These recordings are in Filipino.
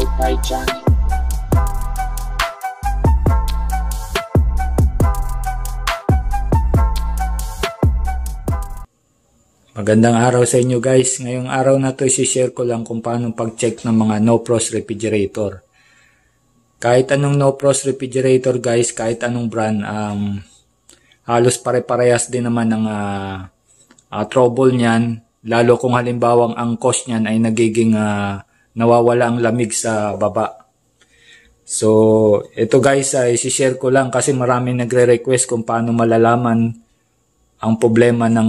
Hi-Fi Channel. Magandang araw sa inyo guys. Ngayong araw na to i-share ko lang kung paano pag-check ng mga no-frost refrigerator. Kahit anong no-frost refrigerator guys, kahit anong brand, halos pare-parehas din naman ng trouble niyan. Lalo kung halimbawang ang cost niyan ay nagiging nawawala ang lamig sa baba. So ito guys ay i-share ko lang kasi maraming nagre-request kung paano malalaman ang problema ng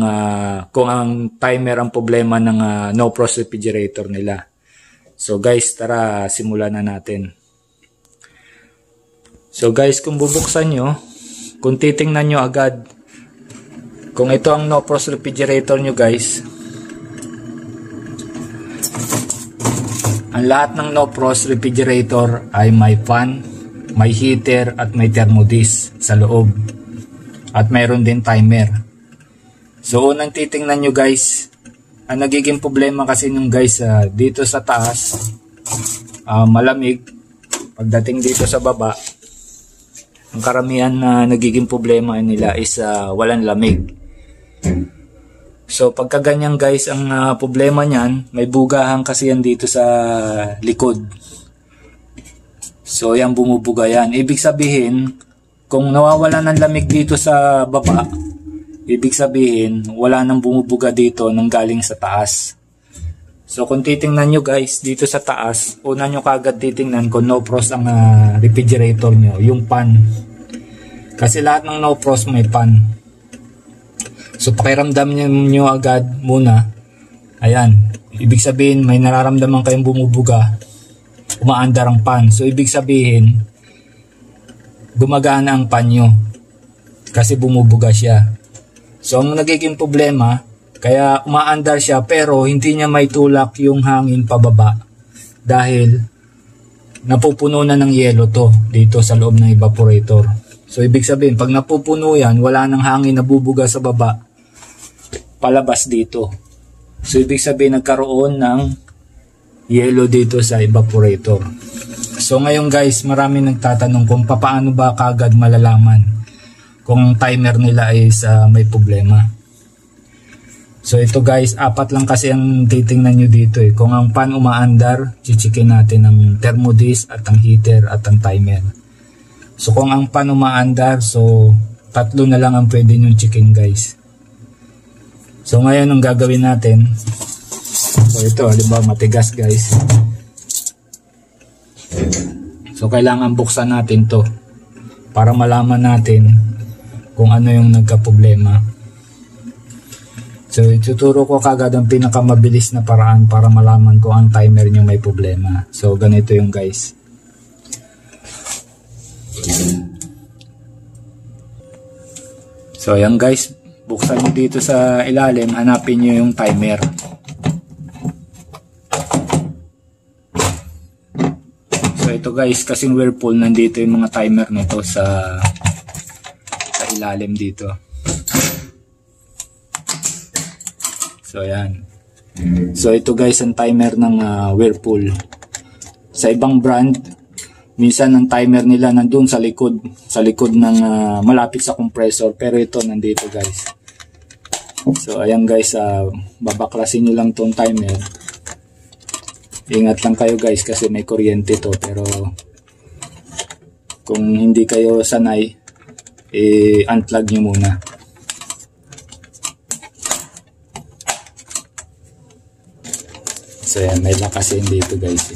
kung ang timer ang problema ng no-frost refrigerator nila. So guys, tara simulan na natin. So guys, kung bubuksan nyo, kung titingnan nyo agad kung ito ang no-frost refrigerator nyo guys, ang lahat ng no-frost refrigerator ay may fan, may heater at may thermodisc sa loob at mayroon din timer. So unang titingnan nyo guys, ang nagiging problema kasi nung guys dito sa taas malamig, pagdating dito sa baba ang karamihan na nagiging problema nila is walang lamig. So pagka ganyan guys, ang problema niyan, may bugahan kasi yan dito sa likod. So yan, bumubuga yan. Ibig sabihin, kung nawawala ng lamig dito sa baba, ibig sabihin, wala nang bumubuga dito nang galing sa taas. So kung titingnan nyo guys, dito sa taas, una nyo kagad titingnan kung no-frost ang refrigerator nyo, yung pan. Kasi lahat ng no-frost may pan. So pakiramdam nyo agad muna, ayan, ibig sabihin may nararamdaman kayong bumubuga, umaandar ang pan. So ibig sabihin, gumagana ang pan nyo kasi bumubuga siya. So ang nagiging problema, kaya umaandar siya pero hindi niya may tulak yung hangin pababa dahil napupuno na ng yelo to dito sa loob ng evaporator. So ibig sabihin, pag napupuno yan, wala nang hangin na bubuga sa baba palabas dito. So ibig sabihin, nagkaroon ng yelo dito sa evaporator. So ngayon guys, marami nagtatanong kung paano ba kagad malalaman kung ang timer nila is may problema. So ito guys, 4 lang kasi ang titingnan nyo dito Kung ang pan umaandar, chichikin natin ang thermodisc at ang heater at ang timer. So kung ang pan umaandar, so 3 na lang ang pwede nyo chikin guys. So ngayon ang gagawin natin, so ito halimbawa matigas guys. So kailangan buksan natin to para malaman natin kung ano yung nagka-problema. So ituturo ko kagad ang pinakamabilis na paraan para malaman kung ang timer nyo may problema. So ganito yung guys. So ayan guys, buksan nyo dito sa ilalim, hanapin nyo yung timer. So ito guys, kasing Whirlpool, nandito yung mga timer nito sa ilalim dito. So ayan. So ito guys ang timer ng Whirlpool. Sa ibang brand, minsan ang timer nila nandun sa likod ng malapit sa compressor, pero ito nandito guys. So ayan guys, babaklasin nyo lang tong timer. Ingat lang kayo guys kasi may kuryente to, pero kung hindi kayo sanay, unplug nyo muna. So ayan, may lakasin dito guys.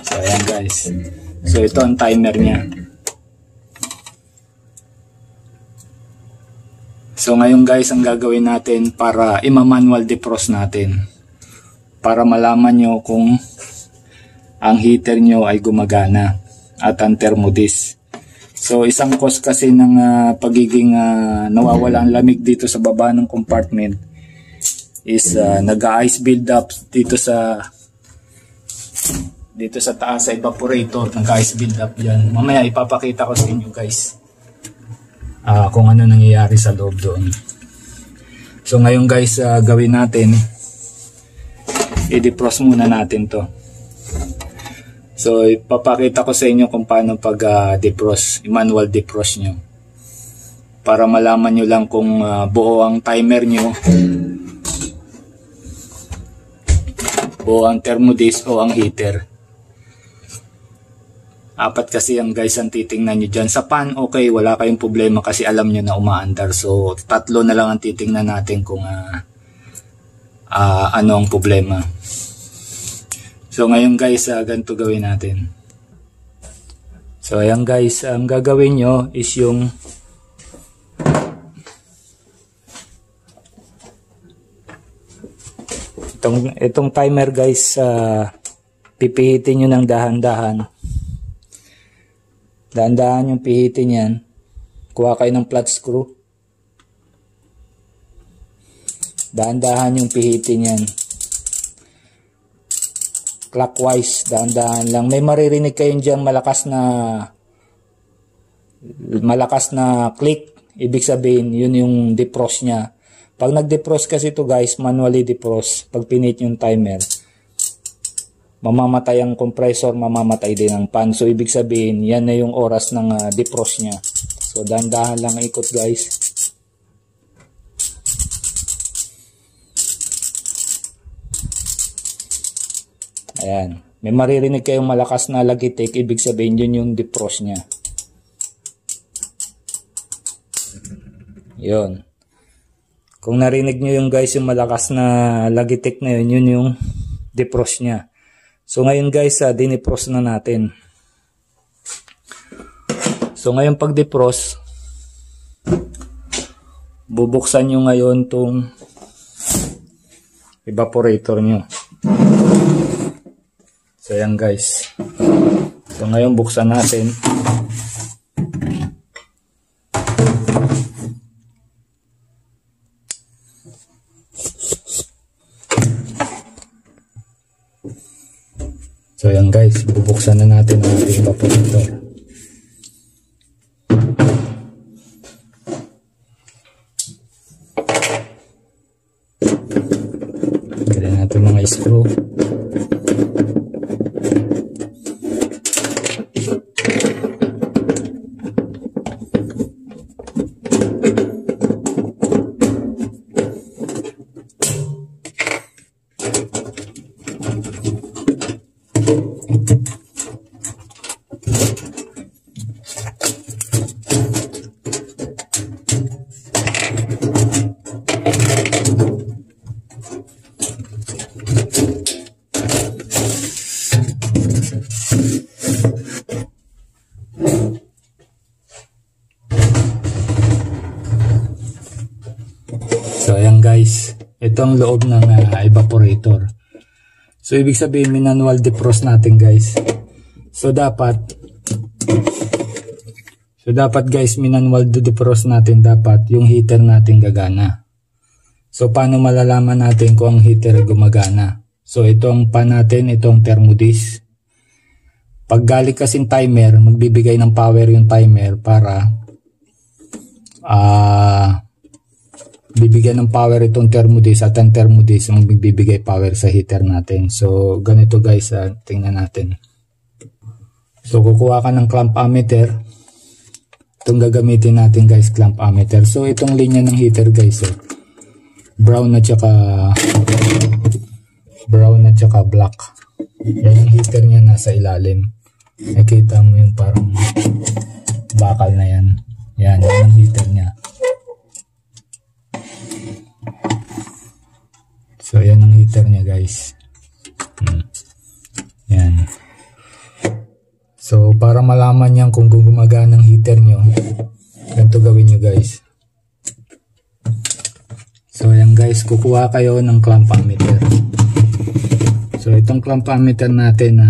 So ayan guys. So ito ang timer niya. So ngayon guys, ang gagawin natin para ima-manual defrost natin, para malaman nyo kung ang heater nyo ay gumagana at ang thermodisc. So isang cause kasi ng pagiging nawawala ang lamig dito sa baba ng compartment is nag-ice build up dito sa taas sa evaporator, nag-ice build up diyan. Mamaya ipapakita ko sa inyo guys kung ano nangyayari sa loob doon. So ngayon guys, gawin natin, i-defrost muna natin to. So ipapakita ko sa inyo kung paano pag defrost, manual defrost nyo, para malaman nyo lang kung buo ang timer nyo, buo ang thermodisc o ang heater. Apat kasi ang guys ang titingnan nyo dyan. Sa pan, okay, wala kayong problema kasi alam nyo na umaandar. So 3 na lang ang titingnan natin kung ano ang problema. So ngayon guys, ganito gawin natin. So ayan guys, ang gagawin nyo is yung itong timer guys, pipihitin nyo ng dahan-dahan. Dahan-dahan yung pihitin yan. Kuha kayo ng flat screw. Dahan-dahan yung pihitin yan. Clockwise, dahan-dahan lang. May maririnig kayo dyan malakas na click. Ibig sabihin, yun yung defrost nya. Pag nag-defrost kasi ito guys, manually defrost. Pag pinit yung timer, mamamatay ang compressor, mamamatay din ang pan. So ibig sabihin, yan na yung oras ng defrost nya. So dahan-dahan lang ikot guys. Ayan. May maririnig kayong malakas na lagitik, ibig sabihin yun yung defrost nya. Yun. Kung narinig nyo yung guys yung malakas na lagitik na yun, yun yung defrost nya. So ngayon guys, dinefrost na natin. So ngayon pag defrost, bubuksan nyo ngayon tong evaporator nyo. So ayan guys. So ngayon buksan natin. So ayan guys, bubuksan na natin ang ating evaporator. Gawin natin mga screw. So ayan guys, ito ang loob ng evaporator. So ibig sabihin manual defrost natin guys. So dapat guys, manual defrost natin, dapat yung heater natin gagana. So paano malalaman natin kung ang heater gumagana? So ito ang pan natin, ito ang thermodisc. Pag galing kasing timer, magbibigay ng power yung timer para bibigyan ng power itong thermodisc, at ang thermodisc ang magbibigay power sa heater natin. So ganito guys, tingnan natin. So kukuha ka ng clamp ammeter. Itong gagamitin natin guys, clamp ammeter. So itong linya ng heater guys, brown at saka black. Yan yung heater niya, nasa ilalim. Nakita mo yung parang bakal na yan. Yan ang heater niya. So yan ang heater niya guys. Yan. So para malaman niyan kung gumagana ang heater nyo, ganito gawin nyo guys. So yan guys, kukuha kayo ng clamp ammeter. So itong clamp ammeter natin,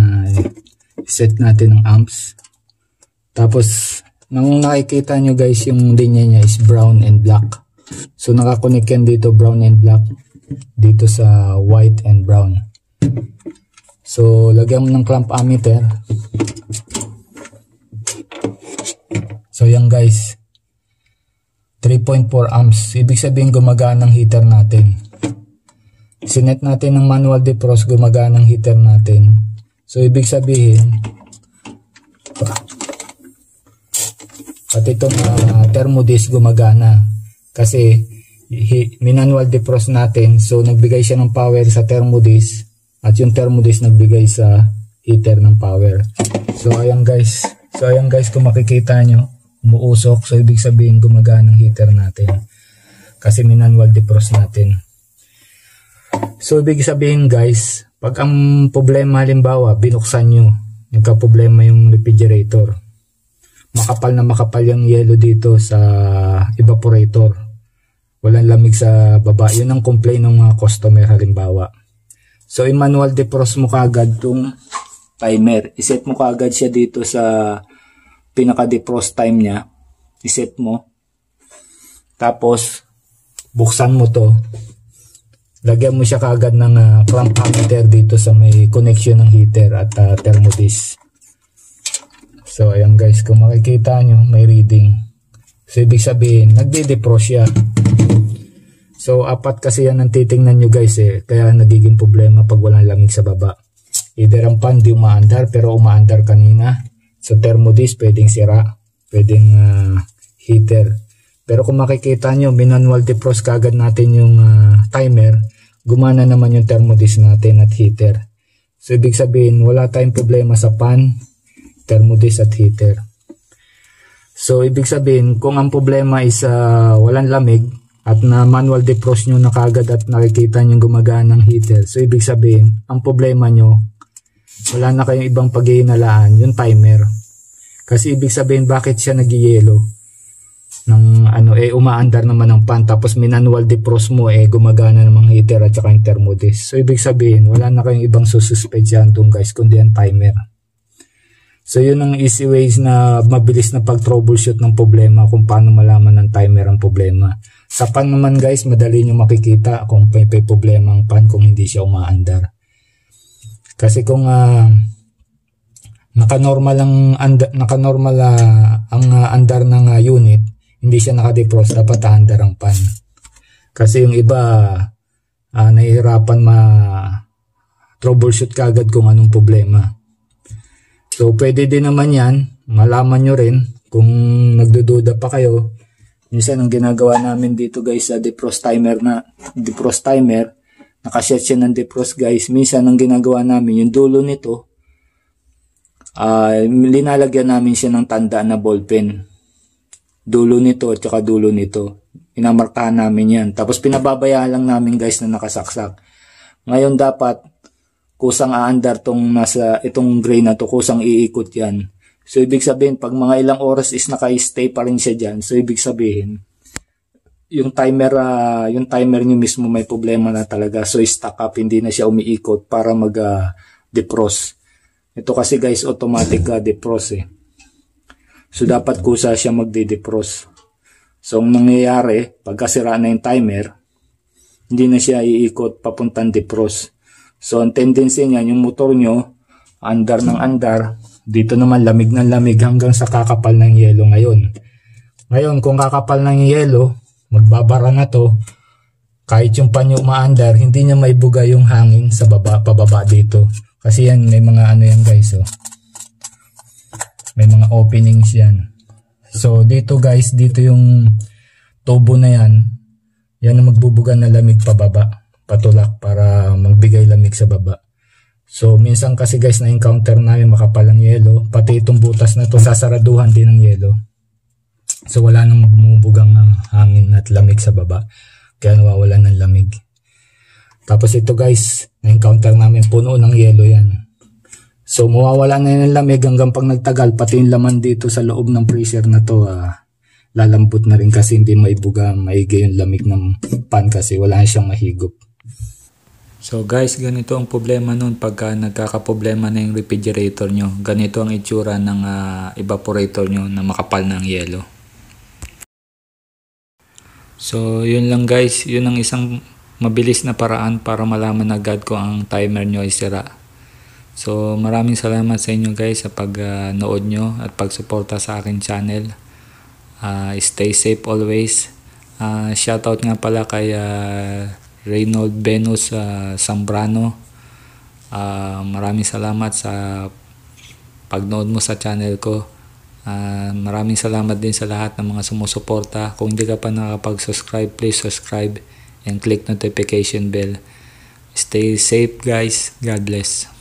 set natin ng amps. Tapos nang nakikita nyo guys, yung linya niya is brown and black. So nakakonect yan dito, brown and black, dito sa white and brown. So lagyan mo ng clamp ammeter. So yan guys, 3.4 amps. Ibig sabihin gumagana ang heater natin. sinet natin ng manual defrost, gumagana ang heater natin. So ibig sabihin at itong thermodisc gumagana kasi manual defrost natin. So nagbigay siya ng power sa thermodisc at yung thermodisc nagbigay sa heater ng power. So ayan guys, kung makikita nyo umuusok, so ibig sabihin gumagana ang heater natin kasi manual defrost natin. So ibig sabihin guys, pag ang problema halimbawa binuksan nyo, nagka-problema yung refrigerator, makapal na makapal yung yelo dito sa evaporator, walang lamig sa baba, yun ang complaint ng mga customer halimbawa. So i-manual defrost mo kaagad tong timer, iset mo kaagad siya dito sa pinaka defrost time niya, iset mo, tapos buksan mo to, lagyan mo siya kaagad ng clamp meter dito sa may connection ng heater at thermodisc. So ayan guys, kung makikita nyo may reading, so ibig sabihin nagde-defrost siya. So apat kasi yan ang titingnan nyo guys kaya nagiging problema pag walang lamig sa baba. Either ang pan di umaandar, pero umaandar kanina, so thermodisc pwedeng sira, pwedeng heater. Pero kung makikita nyo, manual defrost kagad natin yung timer, gumana naman yung thermodisc natin at heater. So ibig sabihin wala tayong problema sa pan, thermodisc at heater. So ibig sabihin kung ang problema is walang lamig at na manual defrost nyo na kagad at nakikita nyo gumagana ng heater, so ibig sabihin ang problema nyo wala na kayong ibang paghihinalaan, yung timer. Kasi ibig sabihin bakit siya nagyayelo ng umaandar naman ng pan, tapos manual defrost mo gumagana namang heater at saka yung thermodisc. So ibig sabihin wala na kayong ibang sususpetsyahan doon guys kundi ang timer. So yun ang easy ways na mabilis na pag troubleshoot ng problema, kung paano malaman ng timer ang problema. Sa pan naman guys, madali nyo makikita kung may problema ang pan kung hindi siya umaandar. Kasi kung naka-normal ang andar ng unit, hindi siya naka-defrost, dapat aandar ang pan. Kasi yung iba nahihirapan troubleshoot kagad kung anong problema. So pwede din naman yan, malaman nyo rin kung nagdududa pa kayo. Minsan ang ginagawa namin dito guys sa defrost timer, nakaset siya ng defrost guys. Minsan ang ginagawa namin, yung dulo nito, linalagyan namin siya ng tanda na ballpen. Dulo nito at saka dulo nito. Inamarkahan namin yan. Tapos pinababayaan lang namin guys na nakasaksak. Ngayon dapat, kusang aandar itong gray na to, kusang iikot yan. So ibig sabihin, pag mga ilang oras is naka-stay pa rin siya dyan. So ibig sabihin, yung timer nyo mismo may problema na talaga. So stuck up, hindi na siya umiikot para mag-defrost. Ito kasi guys, automatic defrost So dapat kusa siya magde-defrost. So ang nangyayari, pagkasira na yung timer, hindi na siya iikot papuntang defrost. So ang tendency niya, yung motor nyo, andar ng andar, dito naman lamig ng lamig hanggang sa kakapal ng yelo ngayon. Ngayon kung kakapal ng yelo, magbabara na to, kahit yung panyo umaandar, hindi niya maibuga yung hangin sa pababa dito. Kasi yan, may mga yan guys, may mga openings yan. So dito guys, dito yung tubo na yan ang magbubuga na lamig pababa, patulak para magbigay lamig sa baba. So minsan kasi guys na-encounter namin makapal ang yelo, pati itong butas na to sasaraduhan din ng yelo. So wala nang bumubugang hangin at lamig sa baba, kaya nawawalan ng lamig. Tapos ito guys, na-encounter namin puno ng yelo yan. So mawawala na yun ng lamig hanggang pag nagtagal, pati yung laman dito sa loob ng freezer na to lalambot na rin kasi hindi maibuga, maigi yung lamig ng pan kasi wala na siyang mahigop. So guys, ganito ang problema nun pagka nagkakaproblema na yung refrigerator nyo. Ganito ang itsura ng evaporator nyo na makapal ng yelo. So yun lang guys, yun ang isang mabilis na paraan para malaman agad kung ang timer nyo ay sira. So maraming salamat sa inyo guys sa pag-nood nyo at pagsuporta sa akin channel. Stay safe always. Shoutout nga pala kay Reynold Venus Zambrano. Maraming salamat sa pagnood mo sa channel ko. Maraming salamat din sa lahat ng mga sumusuporta. Kung hindi ka pa nakapag-subscribe, please subscribe and click notification bell. Stay safe guys. God bless.